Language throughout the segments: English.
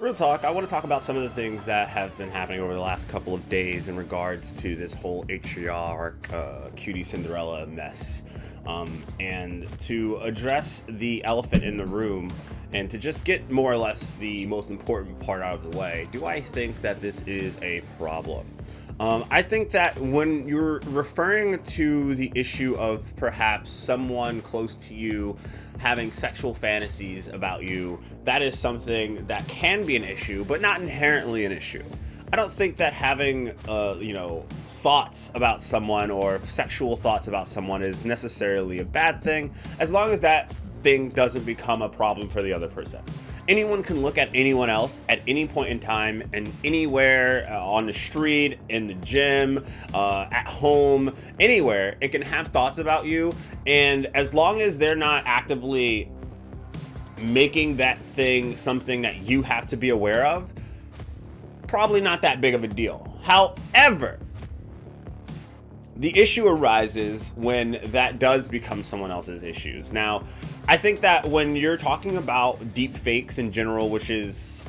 Real talk, I want to talk about some of the things that have been happening over the last couple of days in regards to this whole Atriarch Cutie Cinderella mess. And to address the elephant in the room and to just get more or less the most important part out of the way, do I think that this is a problem? I think that when you're referring to the issue of perhaps someone close to you having sexual fantasies about you, that is something that can be an issue, but not inherently an issue. I don't think that having, thoughts about someone or sexual thoughts about someone is necessarily a bad thing, as long as that thing doesn't become a problem for the other person. Anyone can look at anyone else at any point in time and anywhere, on the street, in the gym, at home, anywhere. It can have thoughts about you, and as long as they're not actively making that thing something that you have to be aware of, probably not that big of a deal. However, the issue arises when that does become someone else's issues. Now, I think that when you're talking about deep fakes in general, which is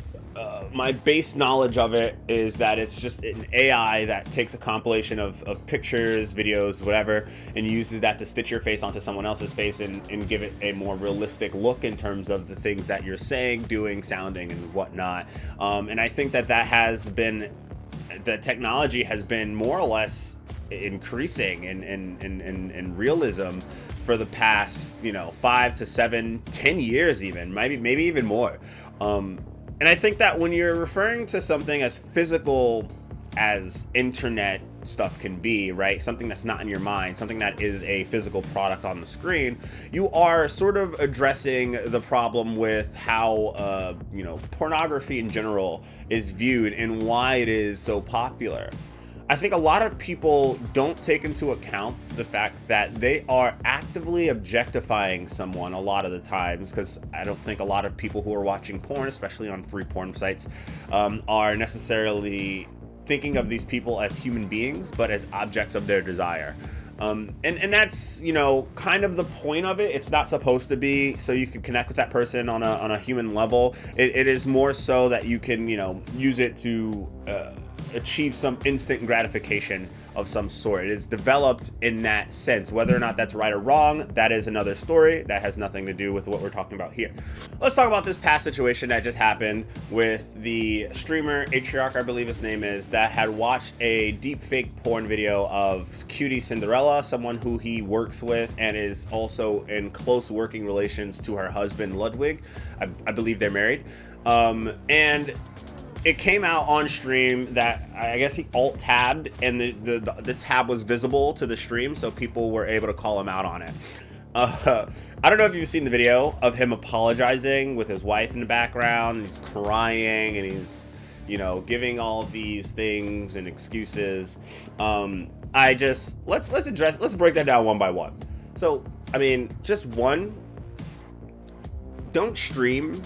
my base knowledge of it is that it's just an AI that takes a compilation of pictures, videos, whatever, and uses that to stitch your face onto someone else's face and give it a more realistic look in terms of the things that you're saying, doing, sounding, and whatnot. And I think that the technology has been more or less increasing in realism for the past 5 to 7, 10 years, even maybe even more. And I think that when you're referring to something as physical as internet stuff can be, right, something that's not in your mind, something that is a physical product on the screen, you are sort of addressing the problem with how pornography in general is viewed and why it is so popular. I think a lot of people don't take into account the fact that they are actively objectifying someone a lot of the times, because I don't think a lot of people who are watching porn, especially on free porn sites, are necessarily thinking of these people as human beings, but as objects of their desire. And that's, kind of the point of it. It's not supposed to be so you can connect with that person on a human level. It is more so that you can, use it to achieve some instant gratification of some sort. It is developed in that sense. Whether or not that's right or wrong, that is another story. That has nothing to do with what we're talking about here. Let's talk about this past situation that just happened with the streamer Atriarch, I believe his name is, that had watched a deep fake porn video of Cutie Cinderella, someone who he works with and is also in close working relations to her husband Ludwig. I believe they're married. And it came out on stream that I guess he alt-tabbed and the tab was visible to the stream, so people were able to call him out on it. I don't know if you've seen the video of him apologizing with his wife in the background, and he's crying and he's, giving all these things and excuses. Let's break that down one by one. So, just one, don't stream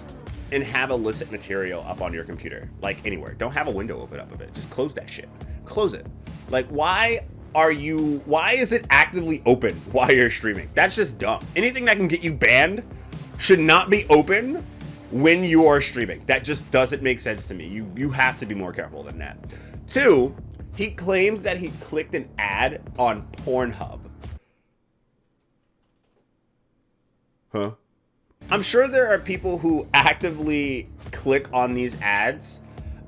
and have illicit material up on your computer, like anywhere. Don't have a window open up of it. Just close that shit. Close it. Like, why is it actively open while you're streaming? That's just dumb. Anything that can get you banned should not be open when you are streaming. That just doesn't make sense to me. You have to be more careful than that. 2, he claims that he clicked an ad on Pornhub. Huh? I'm sure there are people who actively click on these ads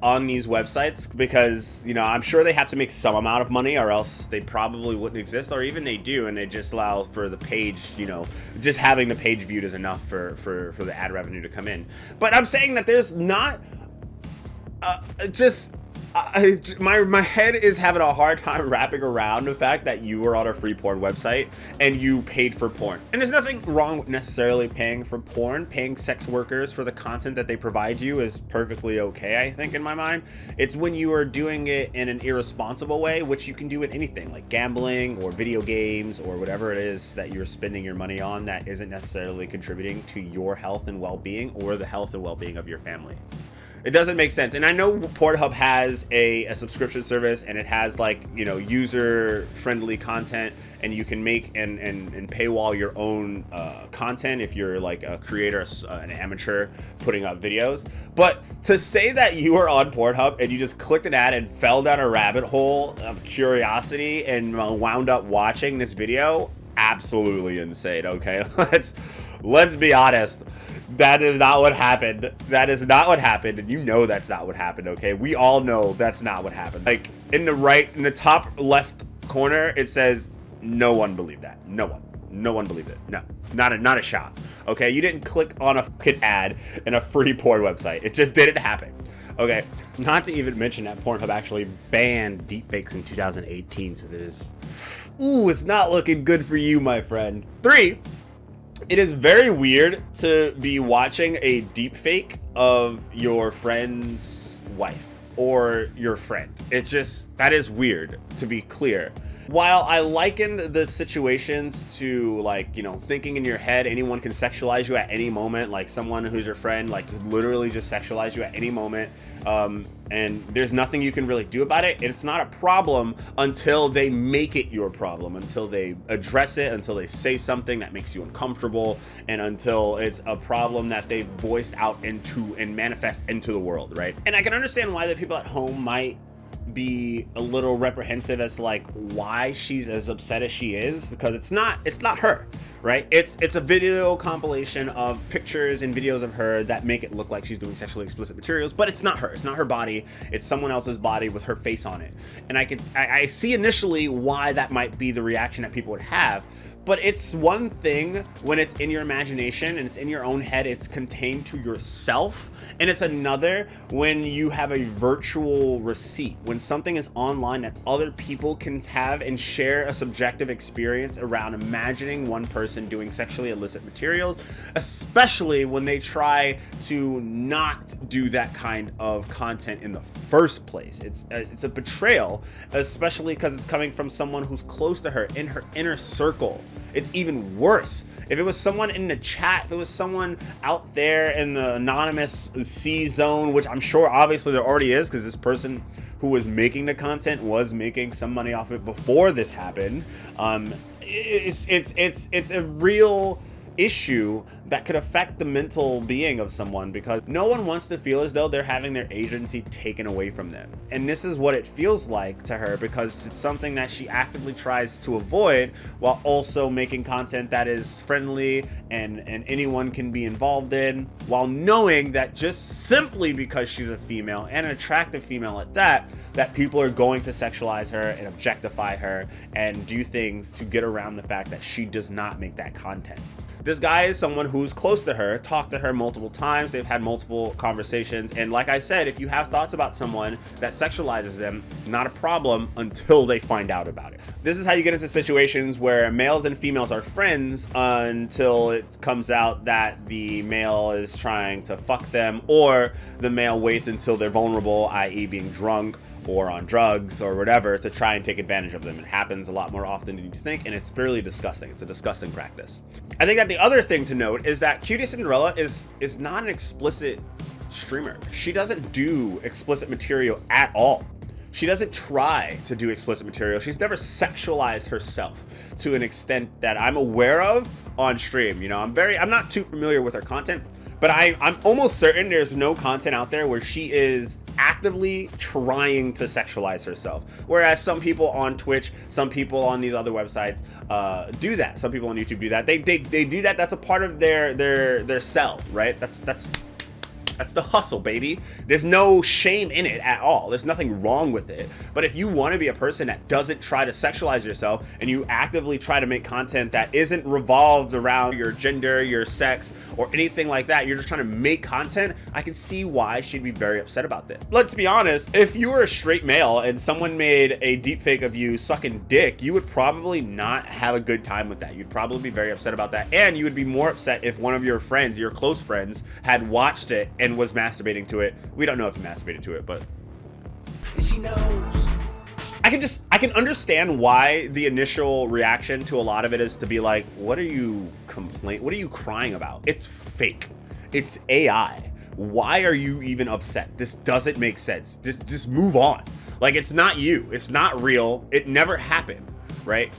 on these websites because, I'm sure they have to make some amount of money or else they probably wouldn't exist, or even they do and they just allow for the page, just having the page viewed is enough for the ad revenue to come in. But I'm saying that there's not my head is having a hard time wrapping around the fact that you were on a free porn website and you paid for porn. And there's nothing wrong with necessarily paying for porn. Paying sex workers for the content that they provide you is perfectly okay, I think, in my mind. It's when you are doing it in an irresponsible way, which you can do with anything, like gambling or video games or whatever it is that you're spending your money on that isn't necessarily contributing to your health and well-being or the health and well-being of your family. It doesn't make sense. And I know Pornhub has a subscription service, and it has, like, you know, user-friendly content, and you can make and paywall your own content if you're like a creator, an amateur putting up videos. But to say that you were on Pornhub and you just clicked an ad and fell down a rabbit hole of curiosity and wound up watching this video, absolutely insane. Okay, let's be honest. That is not what happened. That is not what happened, and you know that's not what happened. Okay, we all know that's not what happened. Like in the top left corner, it says no one believed that. No one believed it. No, not a shot. Okay, you didn't click on a kid ad in a free porn website. It just didn't happen. Okay, not to even mention that Pornhub actually banned deepfakes in 2018. So there's, it's not looking good for you, my friend. 3. It is very weird to be watching a deepfake of your friend's wife or your friend. That is weird, to be clear. While I likened the situations to, like, you know, thinking in your head anyone can sexualize you at any moment, like someone who's your friend, like, could literally just sexualize you at any moment, and there's nothing you can really do about it. It's not a problem until they make it your problem, until they address it, until they say something that makes you uncomfortable, and until it's a problem that they've voiced out into and manifest into the world, right? And I can understand why the people at home might be a little reprehensive as to, like, why she's as upset as she is, because it's not her, right? It's a video compilation of pictures and videos of her that make it look like she's doing sexually explicit materials, but it's not her. It's not her body. It's someone else's body with her face on it. And I see initially why that might be the reaction that people would have. But it's one thing when it's in your imagination and it's in your own head, it's contained to yourself. And it's another when you have a virtual receipt, when something is online that other people can have and share a subjective experience around imagining one person doing sexually illicit materials, especially when they try to not do that kind of content in the first place. It's a betrayal, especially because it's coming from someone who's close to her, in her inner circle. It's even worse. If it was someone in the chat, if it was someone out there in the anonymous C zone, which I'm sure obviously there already is, because this person who was making the content was making some money off it before this happened. It's a real issue that could affect the mental being of someone, because no one wants to feel as though they're having their agency taken away from them. And this is what it feels like to her, because it's something that she actively tries to avoid, while also making content that is friendly and anyone can be involved in, while knowing that just simply because she's a female, and an attractive female at that people are going to sexualize her and objectify her and do things to get around the fact that she does not make that content. This guy is someone who's close to her, talked to her multiple times, they've had multiple conversations, and like I said, if you have thoughts about someone that sexualizes them, not a problem until they find out about it. This is how you get into situations where males and females are friends until it comes out that the male is trying to fuck them, or the male waits until they're vulnerable, i.e. being drunk or on drugs or whatever, to try and take advantage of them. It happens a lot more often than you think, and it's fairly disgusting. It's a disgusting practice. I think that the other thing to note is that Cutie Cinderella is not an explicit streamer. She doesn't do explicit material at all. She doesn't try to do explicit material. She's never sexualized herself to an extent that I'm aware of on stream. You know, I'm not too familiar with her content, but I'm almost certain there's no content out there where she is actively trying to sexualize herself. Whereas some people on Twitch, some people on these other websites do that. Some people on YouTube do that. They do that. That's a part of their sell, right? That's the hustle, baby. There's no shame in it at all. There's nothing wrong with it. But if you want to be a person that doesn't try to sexualize yourself, and you actively try to make content that isn't revolved around your gender, your sex, or anything like that, you're just trying to make content, I can see why she'd be very upset about this. Let's be honest, if you were a straight male and someone made a deepfake of you sucking dick, you would probably not have a good time with that. You'd probably be very upset about that. And you would be more upset if one of your friends, your close friends, had watched it and was masturbating to it. We don't know if he masturbated to it, but she knows. I can understand why the initial reaction to a lot of it is to be like, what are you crying about? It's fake. It's AI. why are you even upset? This doesn't make sense. Just move on. Like, it's not you. It's not real. It never happened, right?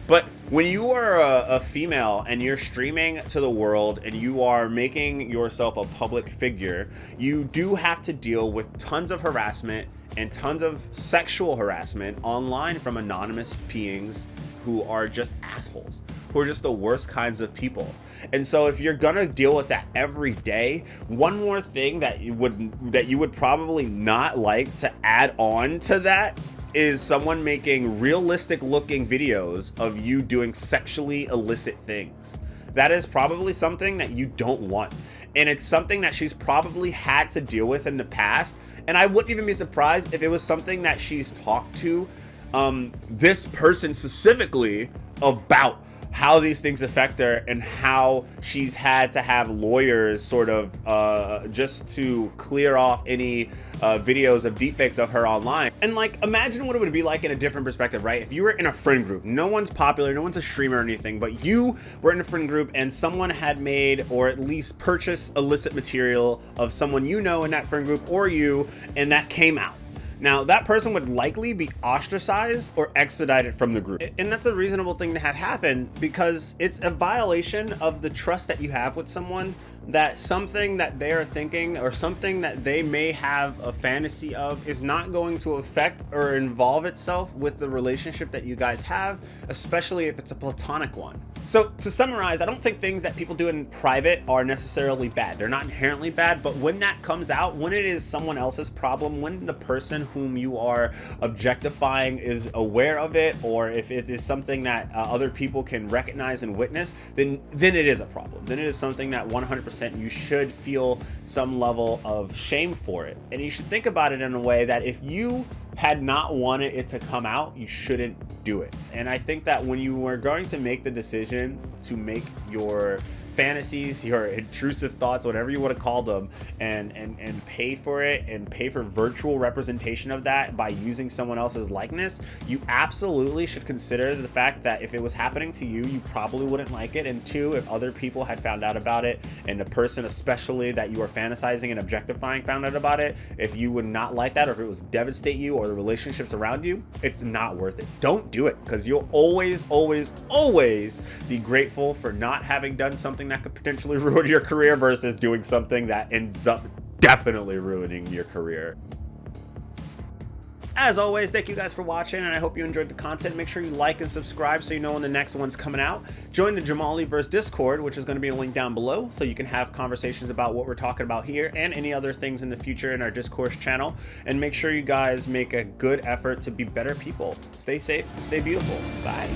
But when you are a female and you're streaming to the world and you are making yourself a public figure, you do have to deal with tons of harassment and tons of sexual harassment online from anonymous beings who are just assholes, who are just the worst kinds of people. And so if you're gonna deal with that every day, one more thing that you would probably not like to add on to that is someone making realistic looking videos of you doing sexually illicit things. That is probably something that you don't want. And it's something that she's probably had to deal with in the past. And I wouldn't even be surprised if it was something that she's talked to this person specifically about how these things affect her and how she's had to have lawyers sort of just to clear off any videos of deepfakes of her online. And like, imagine what it would be like in a different perspective, right? If you were in a friend group, no one's popular, no one's a streamer or anything, but you were in a friend group and someone had made or at least purchased illicit material of someone you know in that friend group or you, and that came out. Now, that person would likely be ostracized or expedited from the group. And that's a reasonable thing to have happen because it's a violation of the trust that you have with someone, that something that they are thinking or something that they may have a fantasy of is not going to affect or involve itself with the relationship that you guys have, especially if it's a platonic one. So to summarize, I don't think things that people do in private are necessarily bad. They're not inherently bad, but when that comes out, when it is someone else's problem, when the person whom you are objectifying is aware of it, or if it is something that other people can recognize and witness, then it is a problem. Then it is something that 100% you should feel some level of shame for it. And you should think about it in a way that if you had not wanted it to come out, you shouldn't do it. And I think that when you were going to make the decision to make your fantasies, your intrusive thoughts, whatever you want to call them, and pay for it and pay for virtual representation of that by using someone else's likeness, you absolutely should consider the fact that if it was happening to you, you probably wouldn't like it. And two, if other people had found out about it, and the person especially that you are fantasizing and objectifying found out about it, if you would not like that, or if it was devastate you or the relationships around you, it's not worth it. Don't do it, because you'll always be grateful for not having done something that could potentially ruin your career versus doing something that ends up definitely ruining your career. As always, thank you guys for watching, and I hope you enjoyed the content. Make sure you like and subscribe so you know when the next one's coming out. Join the Jamaliverse Discord, which is going to be a link down below, so you can have conversations about what we're talking about here and any other things in the future in our Discourse channel. And make sure you guys make a good effort to be better people. Stay safe, stay beautiful. Bye.